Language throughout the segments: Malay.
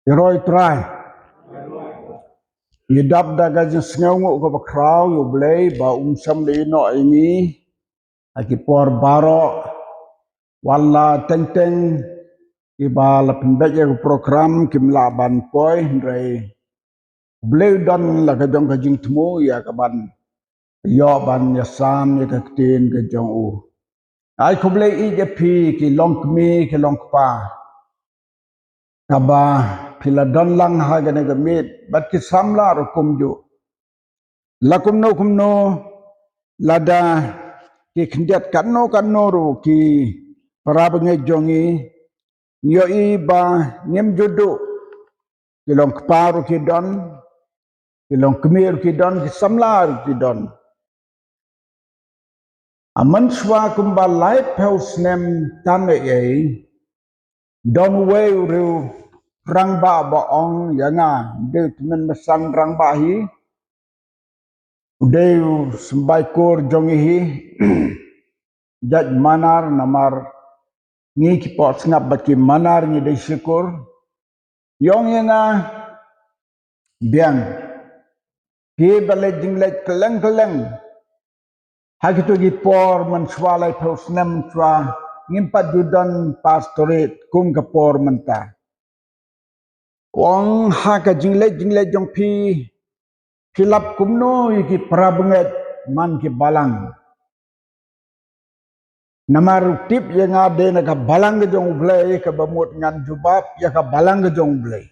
Iroi try. Yidap da gajin sngaungu ko bakraw yu blay ba umsam le no ini aki por baro wala teng iba la pembaja ko program kimla ban poi ndrai blay don la gajong gajing tmu ya kaban yo ban ya sam ya kaktin gajong u ai ko blay I je pi ki long kmi ki long pa kaba pila don lang ha gane gamit bat ki samla rukum ju lakumno lada ki khndiat kanno ru ki parabange jongi yo I ba nyem jodo ki long kparu ki don ki long kmir ki don ki samlar ki don aman swa kumba life house nem tame ye don we ru rang ba ong yana de men masan rang ba hi Udeu sembai kor jongi hi jaj manar namar ngi ki pot ngap baki manar ngi de syukur yong yana biang pi bale jingle keleng hakitu gi por man swalai thos nam chwa ngimpat judan pastorate kum ka por manta wong ha ka jingle jong pi kilap kumno ki prabenget man ki balang Namar tip yang ada na ka balang ke jong blai ka bamut ngan jubab ya ka balang ke jong blai.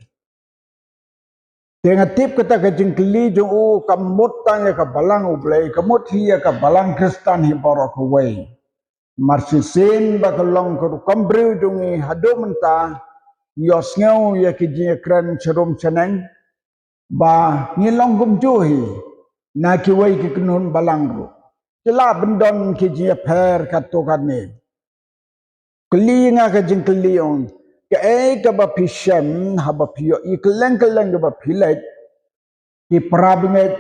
Tenga tip kata ka jingkli jong u ka mut tang ya ka balang u blai ka mut hi ya ka balang Kristan hi borok away. Marsisin ba ka long ka kambriu jong I hado menta yos ngau ya ki jing kran cherum cheneng ba ngilong gum juhi na ki wai ki kunun balang ru. Kila bendon ki jing per katokan ni. Kelinga ka jing keliong ke ka ba pisem ha ba pio I keleng ka ba pilet ki prabnget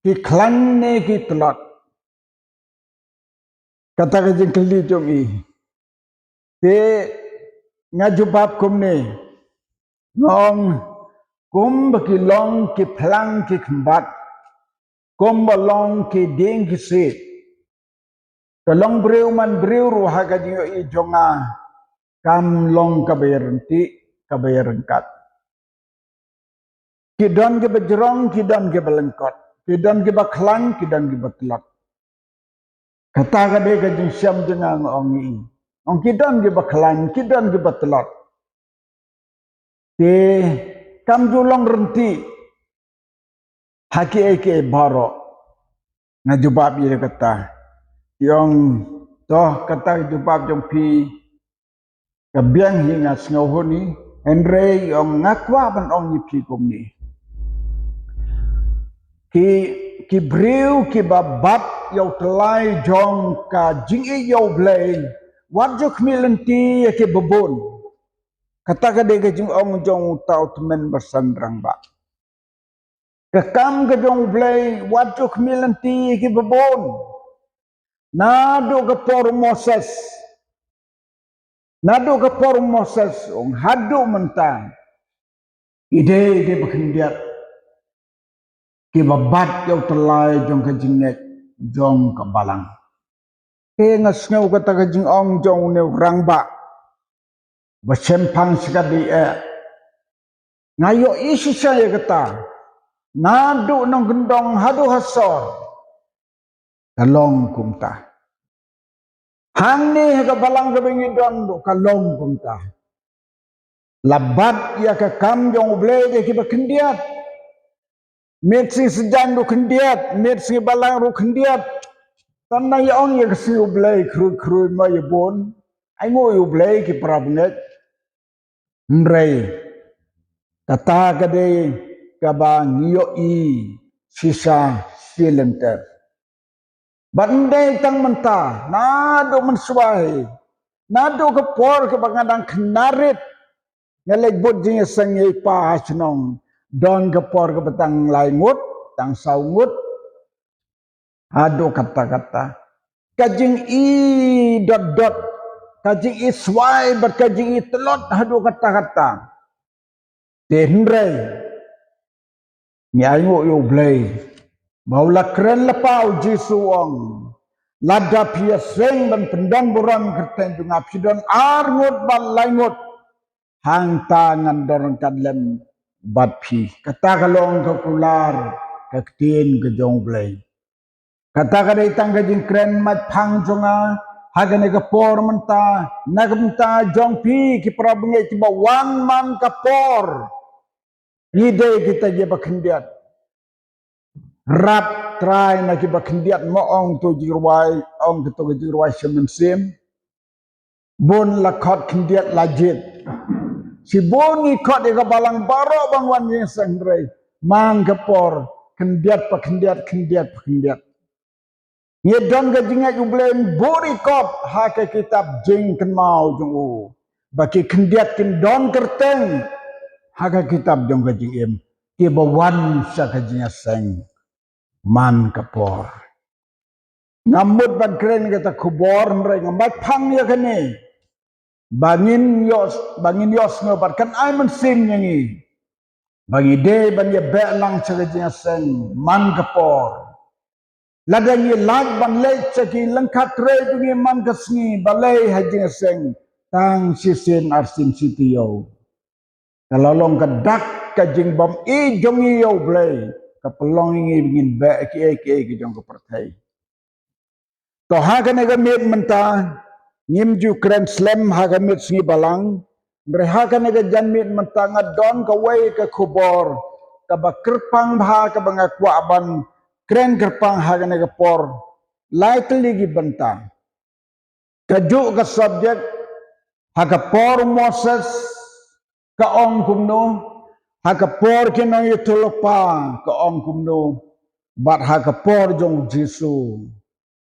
ki klan ne ki telot kata ka jing keli jong I te ngajubab kum ne ngong kum ba ki long ki plang ki kembat kum ba long ki ding ki sit kalong breu man breu ru ha ka jing I jonga kam long ka bayarengkat Kidon ke bejrong, kidon ke belengkot. Kidon ke baklang, kidon ke betelot. Kata kade ke jinsyam jengang ongi. Ong kidon ke baklang, kidon ke betelot. Ke kam julong renti. Haki eke baro. Ngajubab ye kata. Yang toh kata jubab jong pi. Kebiang hingga sengauhuni. Andre yang ngakwa ban ong nyipi kum ni. Ki breu ki babat yau telai jong ka jing I yau blai wajok milenti ki bebon kata ka de jing ong jong tau temen bersandrang ba kekam ke jong blai wajok milenti ki bebon nado ke por Moses ong hadu mentang ide ke bekendiat ki babat yau telai jong ka jingnet jong ka balang ke ngasngau kata ka jing ong jong ne rang ba besempang sekali ngayo isi saya kata nadu nong gendong hadu hasor kalong kumta hang ni ka balang ka bengi don do kalong kumta labat ya ka kam jong blede ki bekendiat metsi sejang do kendiat metsi balang ru kendiat tanna ya ong ya kasi ublay kru ma yabon ay mo ublay ki prabnet nrei kata kade kaba ngiyo I sisa silenter bandai tang menta nado mensuai nado ke por ke bangadang kenarit ngalek bot jing sangai pa hasnong don ke por ke betang laingut tang saungut ado kata-kata kajing I dot kajing I swai berkajing I telot hadu kata-kata tên rây nghe ai ngộ yêu blay mau la keren la pau Jesu ong lada pia seng ban pendan boran kerten junga pidon arngot ban laingot hang tangan dorong kadlem bat pi kata kalong ke kular ke tin ke jong blay kata kadai tangga jing keren mat pang jonga hagane ke por menta nagamta jong pi ki prabnge ki ba wan man ka por ide kita je bakhendiat rap try na ki bakhendiat mo ong to jirwai ong to jirwai semen sim bon la khot khendiat lajit si boni khot e ka balang baro bangwan ye sangrai mang ka por khendiat khendiat ye don ga jinga jublen bori kop ha ke kitab jing ken mau jung u baki khendiat kin don kerteng ha ke kitab jong ga jing em ke bawan sa ka jinga seng man kapor ngamut ban kren kata kubor mre ngamat phang ya kene bangin yos ngobat kan ai man sim nyangi bagi de ban ya be lang chaga jinga sen man kapor ladang ye lag ban le chaki langkat re dungi man kasngi balai hajinga sen tang sisin arsin sitio kalolong kadak kajing bom e jongi yo blay kapelong ingi bingin be ki jong ko pertai to haga ne gamit menta ngim ju kren slam haga mit singi balang bre haga ne ga janmit menta ngadon ka wai ka khubor ka ba kerpang bha ka banga kwa ban kren kerpang haga ne ga por likely gi benta ka ju ka subject haga por Moses ka ong kumno haga por kino yutulopa ka ong kumno bat haga por jong Jesu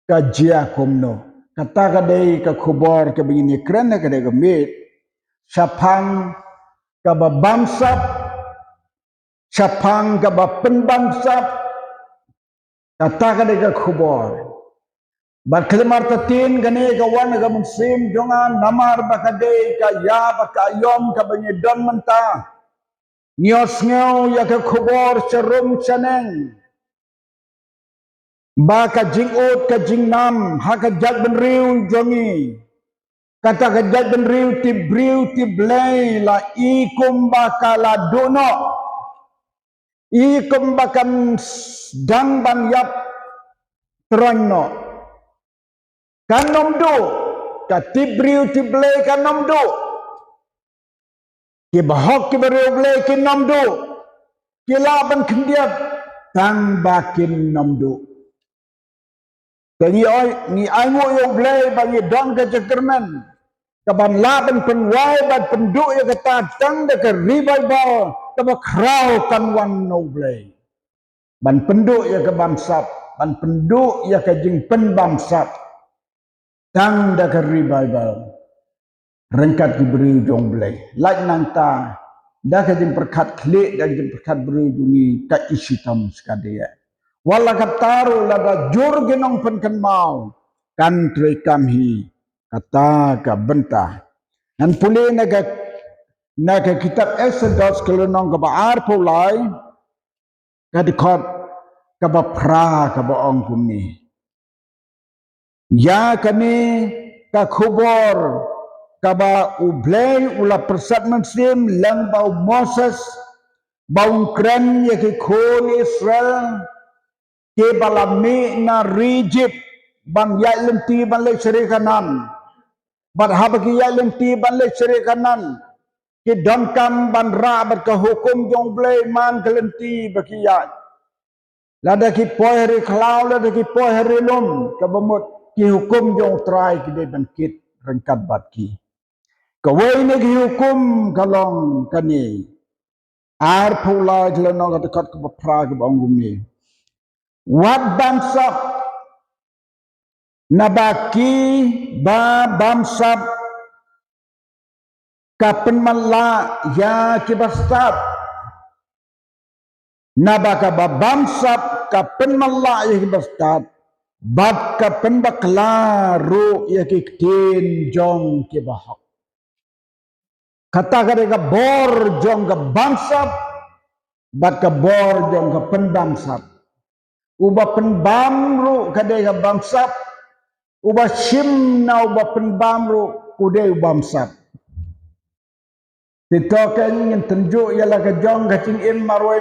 ka jia kumno kata kadai ka khubor ka begini keren ka kadai ka mit sapang ka ba bamsap sapang ka ba penbamsap kata kadai ka khubor bat kelemar tatin gane ka wan ka musim jonga namar ba kadai ka ya ba ka yom ka benye don menta nios ngeu ya ka khubor serum chaneng ba ka jingut ka jingnam ha ka jag ben riu jongi kata ka jag ben riu ti briu ti blay la i kumbaka la dono i kumbakan dang ban yap trono kanom do ka ti briu ti blay kanom do ki bahok ki briu blay ki nom do ki la ban khendiat tang bakin nom do Kani ni ango yung blay bagi don ka jakerman kaban laban penwai ban penduk ya kata tang de ke revival kaba kraw kan wan no blay ban penduk ya ke bansap ban penduk ya ke jing pen bansap tang de ke revival rengkat diberi jong blay like nanta dah ke jing perkat klik dah jing perkat beri jungi ka isitam sekadaya wala kataru lada jur genong penken mau kan tre kamhi kata ka bentah dan pulih naga kitab Exodus kelonong ka baar pulai ka dikot ka ba pra ka ba ong kumni ya kami ka khubor ka ba ublay ula persat muslim lang ba Moses baung kren ya ki khol Israel ke balami na Egypt ban ya lenti ban le seri kanan ban habaki ya lenti ban le seri kanan ke donkam ban ra bat ka hukum jong blay man kelenti baki ya lada ki poy hari klau lada ki poy hari lum ka bamut ki hukum jong try ki de ban kit rengkat bat ki ka wei ne ki hukum kalong kani ar pula jlenong ka dekat ka pra ka bangum ni wat bansap nabaki ba bamsap kapen mala ya kibastat nabaka ba bamsap kapen mala ya kibastat bat kapen bakla ru ya kitin jong kibahak kata ka bor jong ka bangsap bat ka bor jong ka penbangsap uba penbamru kadai ka bangsap uba sim na uba penbamru kudai bangsap titokan ingin tunjuk ialah ka jong ka cing im marwai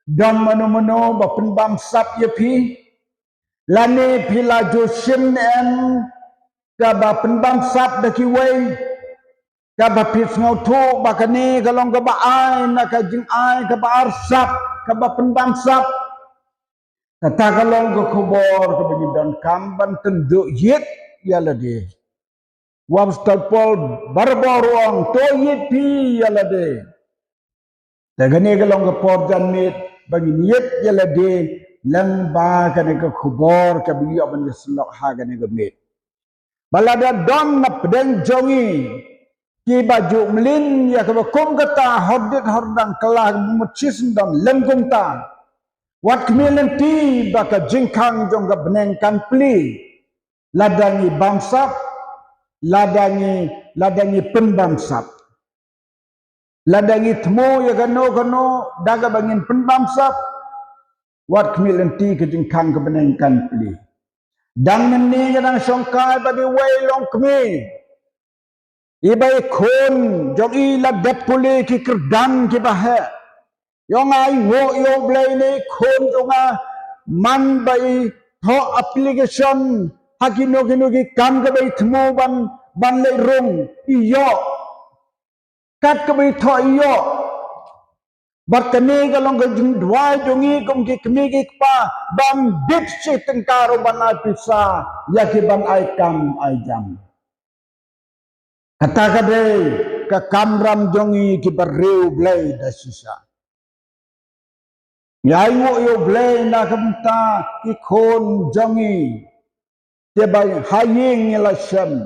dan mano ba penbangsap ye pi lani pila jo sim en ka ba penbangsap da ki wei ka ba pis ngau tu ba ka ni kalong ka ba ai na ka jing ai ka ba arsap ka ba penbangsap kata kalong ka kubor ka bagi dan kamban tunjuk yit ialah dia wabstal pol barbaruang to yit pi ialah dia dagane kalong ka por janit bagi yit ialah dia lang ba ka ni ka kubor ka bagi aban ka selok ha ka ni ka mit balada don na pedeng jongi ki baju melin ya ka kum kata hodit hordang kelah mucis dan lenggung ta wat kemilen ti baka jingkang jong ka benengkan pli ladangi bangsap ladangi penbangsap ladangi temu ya kano daga bangin penbangsap wat kemilen ti ka jingkang ka benengkan pli dang ni kadang songkai bagi wailong kemi ibai khon jong i la det puli ki kerdan ki bahe yong ai ngo yo blai ni khon jonga man bai tho application hakino kino ki kam ka bai thmo ban le rong iyo kat ka bai tho iyo bartani ka long ka jing dwai jongi kom ki kmi ki pa bam bit si tengkaro ban ai pisa ya ki ban ai kam ai jam kata kadai ka kamram jongi ki barreu blai da sisa ya yo blai na kamta ki khon jongi te bai haying la shem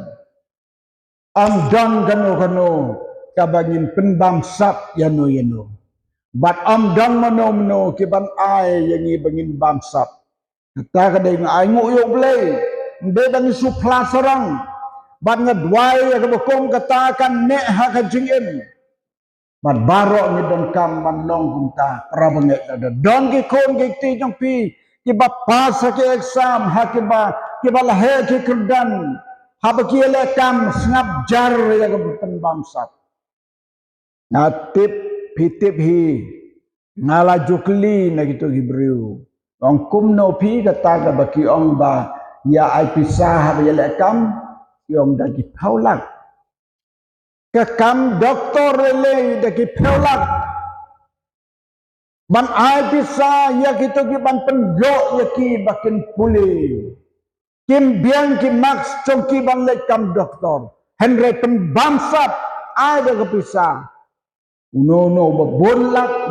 am don kano ka bangin penbangsap yano bat am don mano ki ban ai yangi bangin bangsap kata kadai ngai yo blai be bang su plasarang ban ngadwai ka bokom katakan ne ha ka jingin ban barok ni don kam ban long kumta prabange ada don ki kon ki ti jong pi ki ba pas ki exam ha ki ba lahe ki kerdan ha ba ki le kam snap jar ya ka penbangsap natip pitip hi ngala jukli na gitu gibriu ong kumno pi kata ka baki ong ba ya ai pisah ha ba le kam yong dagi paulak ke kam doktor le dagi paulak ban ai bisa ya kita ki ban pendok ya ki bakin puli kim biang ki max chongki ban le kam doktor henry penbangsap ai daga bisa no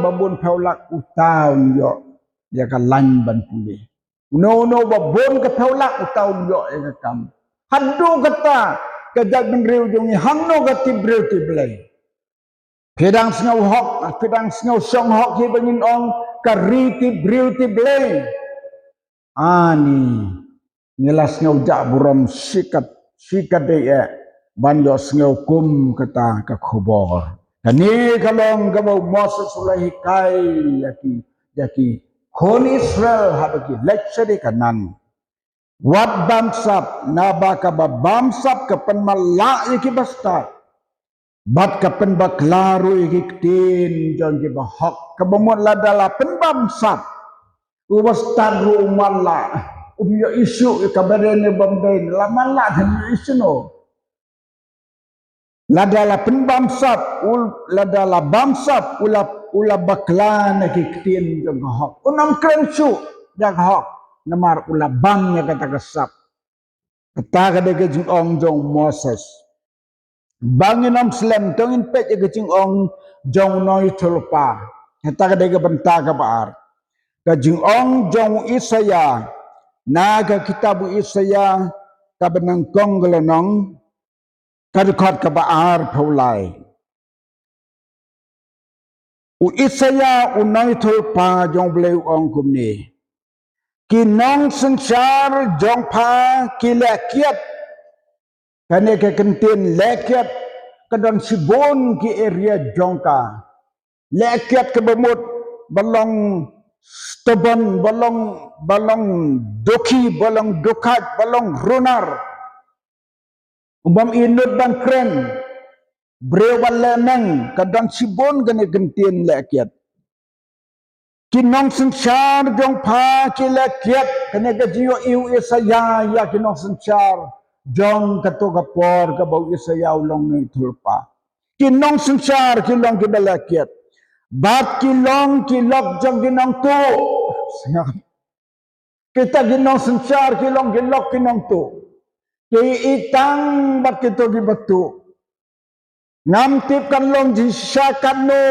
babon paulak utau yo ya ka lan ban puli no babon ke paulak utau yo ya kam hadu kata kejak benriu jongi hangno gati breu ti blai kedang sngau hok kedang sngau song hok ki bangin ong kari ti breu ti blai ani ngelas ngau jak buram sikat de ya banjo sngau kum kata ka khobor kani kalong gabo Moses ulahi kai yaki kon Israel habaki lecture kanan wat bangsap nabaka ba bangsap kapan malak iki basta bat kapan baklaru iki tin jon ki bahak kabamon ladala penbangsap ubas taru mala umyo isu kabarene bamben lamala dan isu no ladala penbangsap ladala bangsap ula baklan iki tin jon hak unam krensu jak hak namar ula bangnya kata kesap kata kada ke ong jong Moses bangin om slam tongin pet ke ong jong noi tulpa kata kada ke benta ka baar ke ong jong Isaya naga kitabu Isaya ka benang kong gelonong kadukot ka baar paulai u Isaya unoi tulpa jong bleu ong kumni kinong sensar jong pa kilakiat kane ke kentin lekiat kadang sibon ki area jongka lekiat ke bemut balong stubborn balong doki balong dokat balong runar umbam inut ban kren brewan lemeng kadang sibon gane gentien lekiat kinong sensar jong pa ki lekiat kene gajiyo iu isaya ya kinong sensar jong kato kapor kabau isaya ulong ni tulpa kinong sensar kilong kibalakiat bat kilong kilok jong kinong tu kita kinong sensar kilong kilok kinong tu ki itang bat kito gibatu ngamtip kan long jisyakan no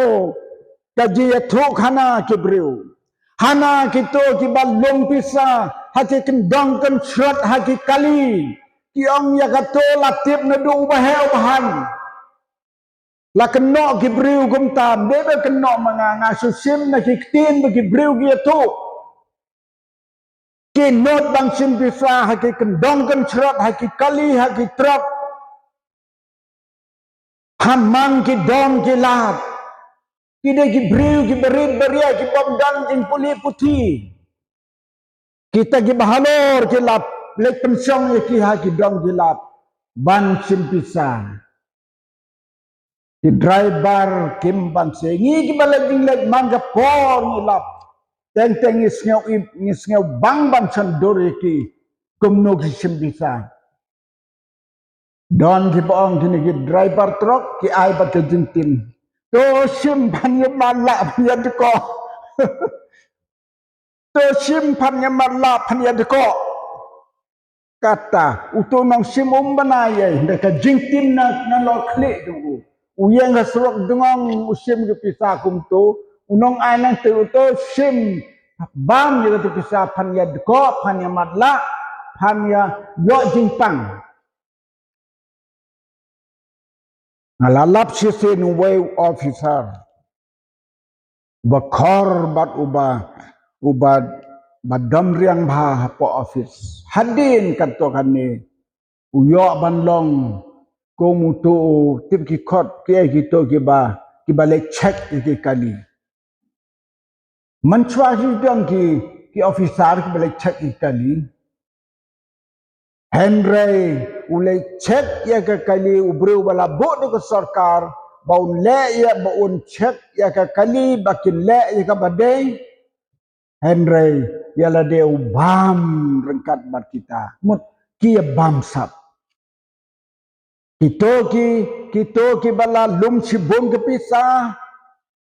kaji yatuk hana kibriu hana kito kibalong pisa hati kendang kan surat haki kali kiong yakato latip nadu ubahan la keno kibriu gumtam bebe keno manganga susim na kiktin bagi briu gitu kinot bang sim pisa haki kendang kan surat haki kali haki truk hamang ki dong ki lat kide ki briu ki berit beria ki pomdan jing puli putih kita ki bahalor ki lap lek pensiong ye ki ha ki dong ki lap ban sim pisa ki driver kim ban se ngi ki balek ding lek mangga por ni lap teng teng ngis ngeu bang ban san dore ki kumno ki sim pisa don ki boong kini ki driver truck ki ai bat ke jintin to sim ban ye malak ya deko to sim pan ye malak pan ya deko kata uto nang sim banaya ndeka jintin na lo klik tu uyang ga surok dengong usim ke pisah kum tu unong ai nang tu to sim bam ye tu pisah pan ya deko pan ya malak pan ya yo jingpang ngalalap sisi nuway officer bakor bat uba badam riang bah po office hadin kanto kani uyo banlong ko mutu tip ki khot ke gitu ki balik check ki kali manchwa ji dong ki officer ki balik check ki kali Henry ulai check ya ke kali ubru bala bo ke sarkar baun le ya baun check ya ke kali bakin le ya ke badai Henry ya la de ubam rengkat bat kita mut ki bam sap kito ki bala lum si bom ke pisah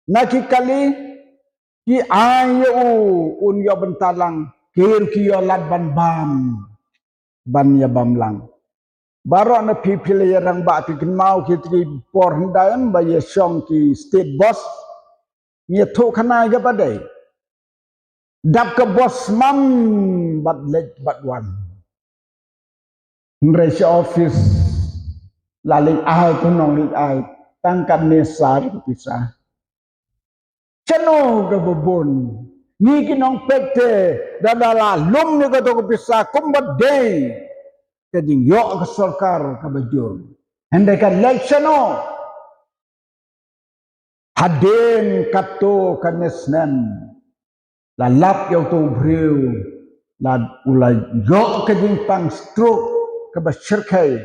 naki kali ki ayu un yo bentalang kir ki yo lat ban bam ban ya bam lang baru na people yang ba ti mau ki tri por ndayan ba ye song ki state boss ye to khana ga badai dap ke boss mam bat let bat wan ngre office laling ai tu nong lik ai tangkat nesar pisah chano ke bobon ni kinong pekte dadala lum ni ka to pisah kumbat day kading yo ke sarkar ka bajur hende ka lekshano hadin kato kanesnem la lap yo to breu la ulai yo kading pang stroke ka bashirkai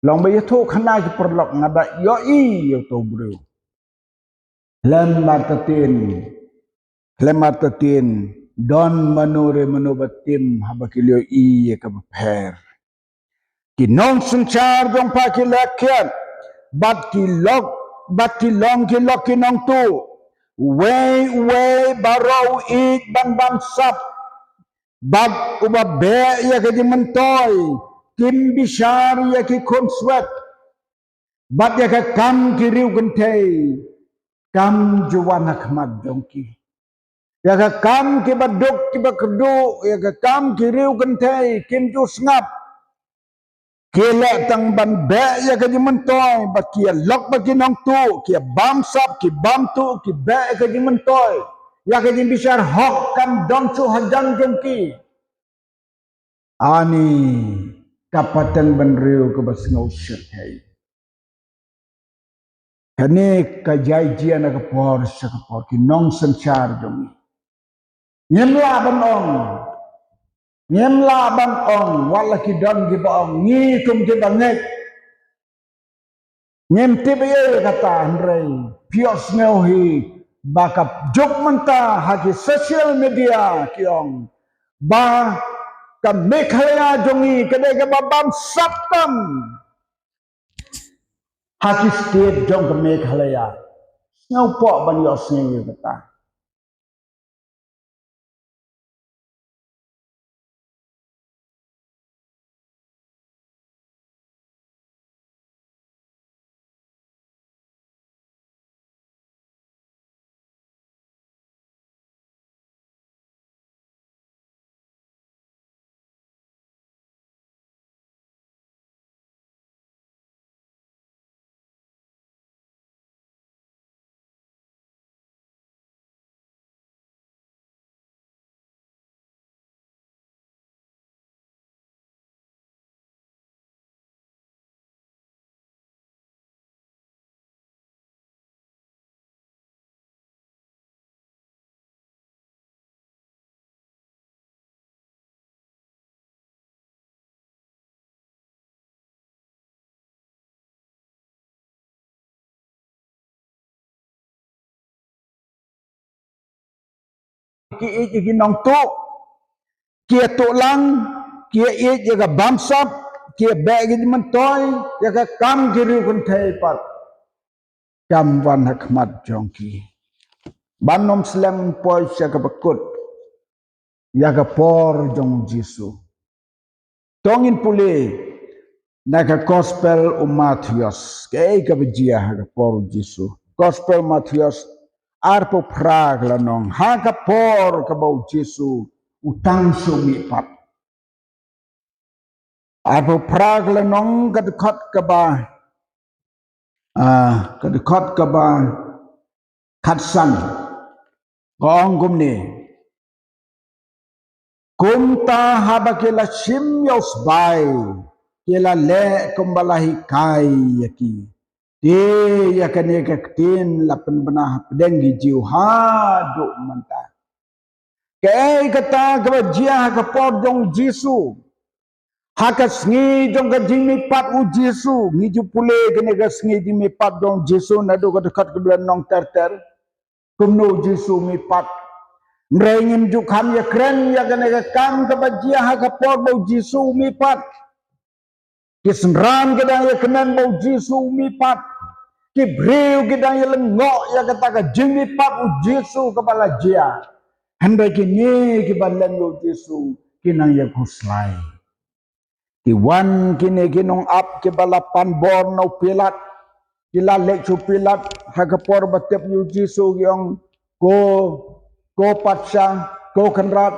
long ba yeto khana ki perlok ngada yo I yo to breu lem martatin don manure manubatim habakilyo I ka bapher kinong sunchar jong pa ki lakyat bat ki long ki lok kinong tu way barau it ban sap bat uba be ya ke di mentoy kim bishar ya ki konswet bat ya ke kam ki riu gentei kam juwan hakmat jongki ya ke kam ki baduk ki bakedu ya ke kam ki riu gentei kim ju snap kila tang ban be ya ke di mentoy bat ki lok ba ki nong tu ki bam sap ki bam tu ki be ke di mentoy ya ke di bishar hok kam dong chu hajan jongki ani kapatan banriu ke bas ngau syet hai Kani kajaijian na kapor sa kapor kinong sanchar dong. Nyem laban ong. Nyem laban ong wala kidon gibaong ngi kum gibangek. Nyem tibiye kata Andre pios ngeuhi bakap jok menta haki social media kiong ba ka Meghalaya jongi kadai ka babam saptam haki state jong ka Meghalaya ngau po ban yos ngi kata ki nong tu kia tu lang kia jaga bamsap kia bagi mentoy jaga kam kiri kun pat kam wan hakmat jongki banom slam poi jaga bekut jaga por jong Jisu tongin pule naga gospel Matthews kei ka bejia haga por Jisu gospel Matthews arpo prag lanong haga por ka bau Jisu utang sumi pat arpo prag lanong kadekot ka ba kadekot ka ba katsan kong gumni kumta haba kila simyos bay kila le kumbalahi kai yaki de yakane kaktin lapan benah pedenggi jiu hadu manta kei kata kebajia ka por jong Jisu haka sngi jong ka jimi pat u Jisu ngi ju pule kene ka sngi jimi pat jong Jisu nado ka dekat ke bulan nong ter kumno Jisu mi pat nrengin ju kam ya kren ya kene ka kam kebajia haka por bau Jisu mi pat kisnram kedang ya kenen bau Jisu mi pat kibreu kedang ya lengok ya kata ka jimi pat u Jisu kepala jia hendak kini kibalan bau Jisu kinang ya kuslai Iwan kini kinong up kibalapan bor no pilat kila leksu pilat hagapor batep yu Jisu yung ko patsa ko kenrat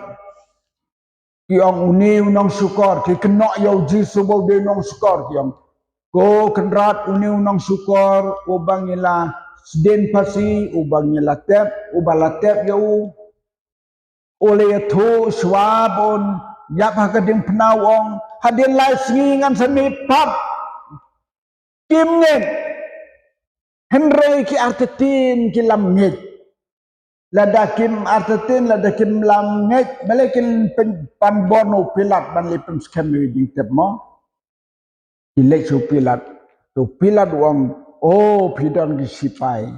yung uniw ng sukor ki kenok yu Jisu bau de nong sukor yung ko kenrat uniw ng sukor ubang nila sden pasi ubang nila tep ubala tep yu oleh tu swabon yap hakadim penawong hadin lai singan sami pap kimnet henry ki artetin ki lamnget lada kim artetin lada kim lamnget balekin pan bono pilat ban lipem scam ding tepmo ilek su pilat tu pilat wong pidon ki sipai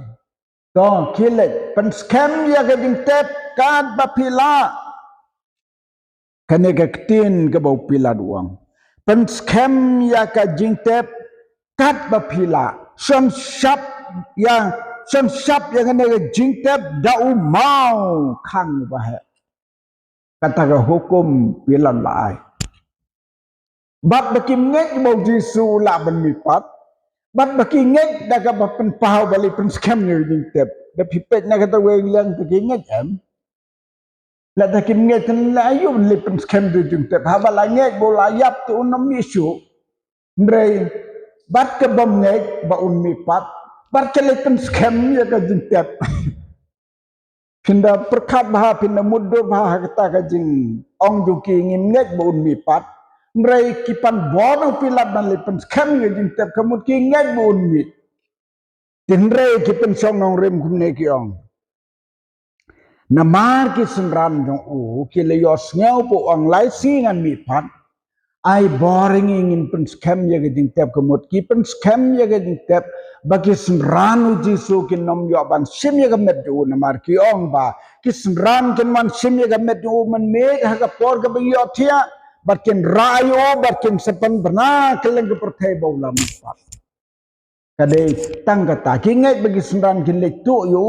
to kilet pan scam ya ke ding tep kad ba pilat kene kaktin ke bau pilat wong pen scam ya ka jingtep kat bapila son shap yang kene ka jingtep dau mau kang bahe kata ka hukum pilan lai bat bakim ngek bau Jisu la ben mipat bat bakim ngek da ka pen pau bali pen scam ni jingtep da pipet na kata weng lang ngek em la da kim ngek la ayu lipen scam du jingtep haba la ngek bo la yap tu unam misu ndrei bat ke bom ngek ba un mi pat bat ke lipen scam ya ka jingtep pinda perkat bah pinda mudur bah kata ka jing ong ju ki ngin ngek ba un mi pat ndrei kipan bono pilat ban lipen scam ya jingtep kamut ki ngek ba un mi tinre ki pensong nong rem kumne ki ong namar ki senran jong u ki le yos ngau po ang lai si ngan mi pat ai boring ingin pen scam ya geding tep kemut ki pen scam ya geding tep bagi senran u jisu ki nom yo ban sim ya gemet u namar ki ong ba ki senran ken man sim ya gemet u men me ha ka por ka bang yo thia bakin rayo bakin sepen bena keleng ke pertai bau lam pat kadai tang kata ki ngai bagi senran kin le tu yu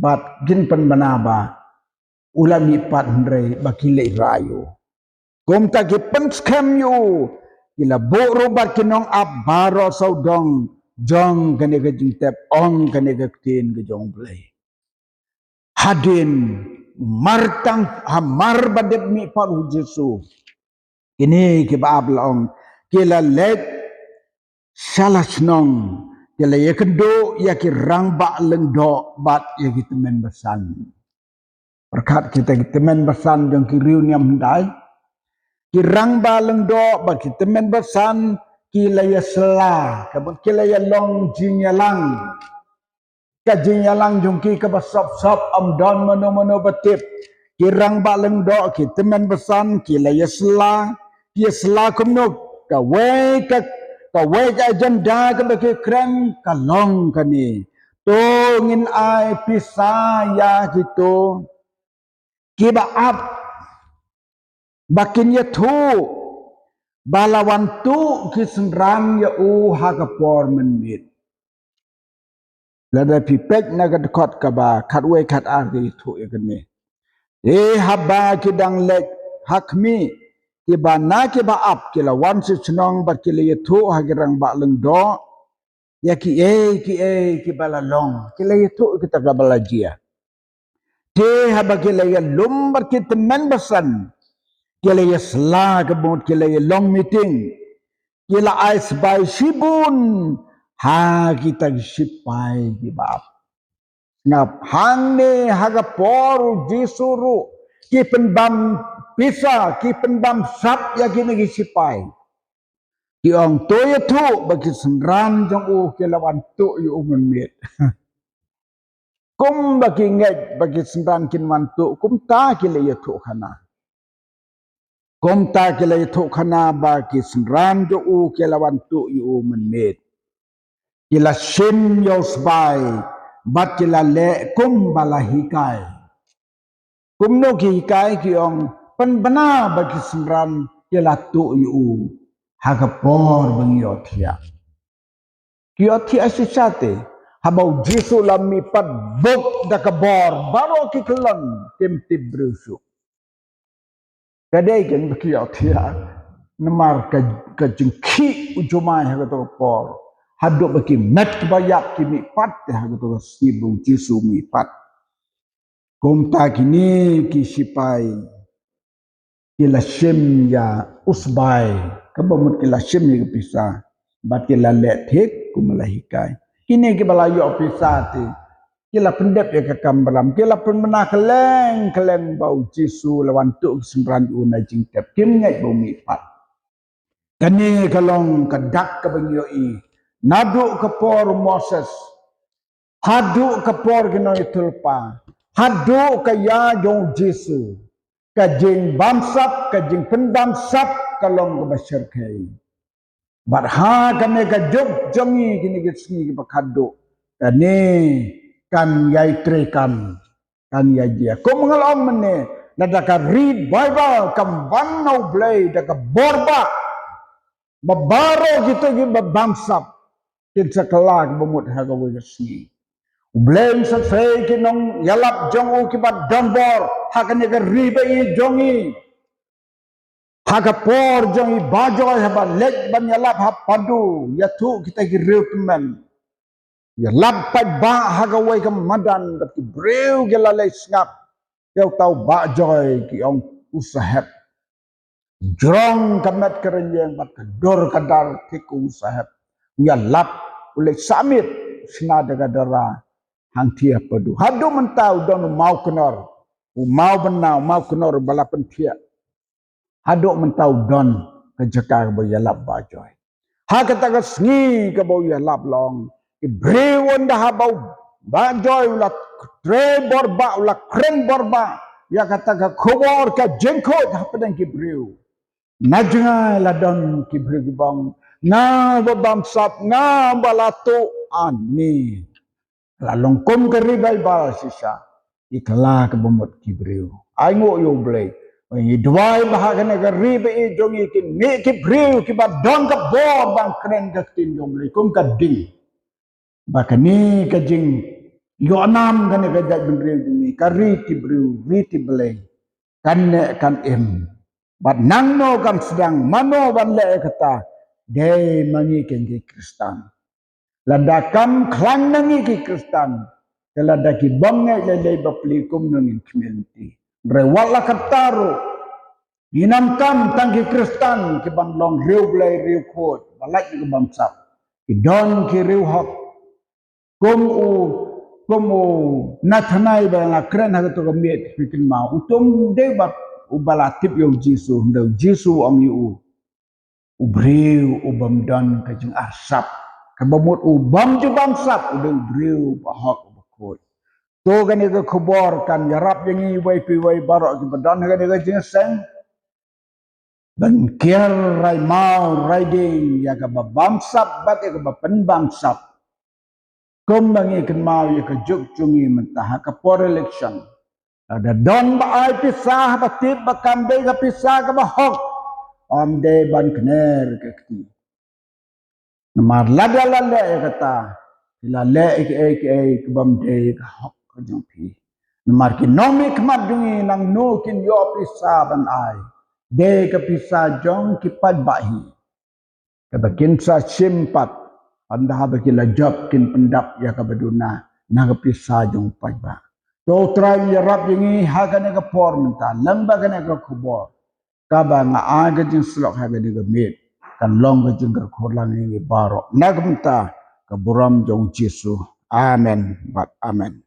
bat gin pen bena ba ulami pat ndre baki le rayo kum ta ki pen scam yu ila boro bat kinong ab baro saudong jong kane ke jing tep ong kane ke tin ke jong play hadin martang hamar badet mi pat hu Jesu ini ke ba ablong kila let salah snong kila ye kendo ya ki rang ba leng do bat ya ki temen besan berkat kita temen besan jong ki riu niam dai ki rang ba leng do bat ki temen besan kila ya sela kabut kila ya long jinyalang ka jinyalang jong ki ka basop sop am don mono batip ki rang ba leng do ki temen besan kila ya sela ki sela kumnuk ka we ka janda ka ke kren ka long ka ni to ngin ai pisa ya gitu ki ba ap bakin ya thu balawan tu ki senran ya u ha ka por men mit lada pipek na ka dekot ka ba kat we kat ar ki thu ya kan ni haba ki dang lek hakmi ki ba na ki ba ap ki la wan si chnong ba ki le ya thu ha ki rang ba leng do ya ki ki bala long ki le ya thu ki ta ka bala jia te haba ki le ya lum ba ki temen basan kila ya sela kebut kila ya long meeting kila ais by sibun ha kita sipai di bab ngap hang ne haga por jisuru ki penbam pisa ki penbam sap ya kini ki sipai ki ong to ya tu bagi senran jong u kila wan tu yu umen mit kum bagi ngai bagi senran kin wan tu kum ta kila ya tu khana kum ta kila itu khana ba ki senran jo u kila wan tu yu men met kila sim yo sbai bat kila le kum bala hikai kum no ki hikai ki ong pen bana ba ki senran kila tu yu ha ka por bang yo thia ki yo thia sisate habau jisu lam mi pat bok da ka bor baro ki kelon tim tibrusu kadai kan bekiau dia nemar ke jengki ujumai ha to por haduk beki met kebayap ki mi pat ha to sibu jisu mi pat komta kini ki sipai kila sim ya usbai kabamut kila sim ni pisah bat kila let hek kumalahikai kini ki balayo pisah ti kila pendep ya ke kambalam kila pun mena keleng bau jisu lawan tu semran una jingtep kim ngai bau mi pat kani kalong kadak ke bengyo i nadu ke por Moses hadu ke por gino itulpa hadu ke ya jong jisu ke jing bamsap ke jing pendam sap kalong ke basyar kai barha kami ke jog jongi kini ke sini ke bakadu kani kan yai trekan kan yai dia ko mengalom mene nadaka read bible kam wanau blay daka borba babaro gitu gi babangsap kin sakelak bumut haga wegasi blame sa fe kinong yalap jongu ki bad dambor hakane ga ribe i jongi haga por jongi bajoy haba lek ban yalap ha padu yatu kita gi reutmen ya lampai ba haga wai ke madan tapi breu ke lalai ngap kau tahu ba joy ki ong usahat jrong kamet kerenjeng bat dor kadar tiku usahat ya lap oleh samit senada kadara hang tia padu hadu mentau don mau kenor mau benau mau kenor balapan tia hadu mentau don kejakar bo ya lap ba joy ha kata ke sngi ke bo ya lap long Ibrewon dah habau bajoy ulah tre borba ulah kren borba ya kata ka khobor ka jengkot hapadang kibreu najngai ladon kibreu bang na babam sap na balatu ani lalong kum ke ribai bal sisa ikla ke bomot kibreu ai ngo yo blai i dwai bahagane ka ribai jong ikin me kibreu ki badon ka bor bang kren ka tin jong blai kum ka di bakani ka jing yo nam kan ka jat bendreu ni kari ti breu riti belai kan kan em bat nang no kan sedang mano ban le kata de mangi ken ki kristan ladakam klang nangi ki kristan lada ki bangai le le baplikum nang community rewala kataro inam kam tangki kristan ki ban long riu blai riu khot balai ki bangsa ki don ki riu hak como nathanai ba na kren ha to met fikin ma utom de ba ubalatip yo jisu ndo jisu am yu ubreu ubam dan ka jing asap ka bamut ubam ju bangsap udah ubreu bahak bakoi to gani ka khobor kan yarap yangi wai pi wai barok ki badan gani ka jing sang dan kier rai mau riding ya ka bangsap bat ya ka penbangsap kumbangi kan mau ya ke juk cungi mentah ke por election ada don ba ai pisah ba tip ba kambe ga pisah ka ba hok om de ban kner ke ti namar lada lada ya kata ila le ke bam de ka hok ka jong pi namar ki nomi kmat dungi nang no kin yo pisah ban ai de ka pisah jong ki pad bahi ka bakin sa simpat anda habakila job kin pendap ya ka baduna na ka pisa jong pagba to try ya rap yengi hagane ka por menta lamba gane ka khobor ka ba nga aga jing slok hagane ka met kan long ka jing ka kholang ni baro nagmta ka buram jong Jesu amen bat amen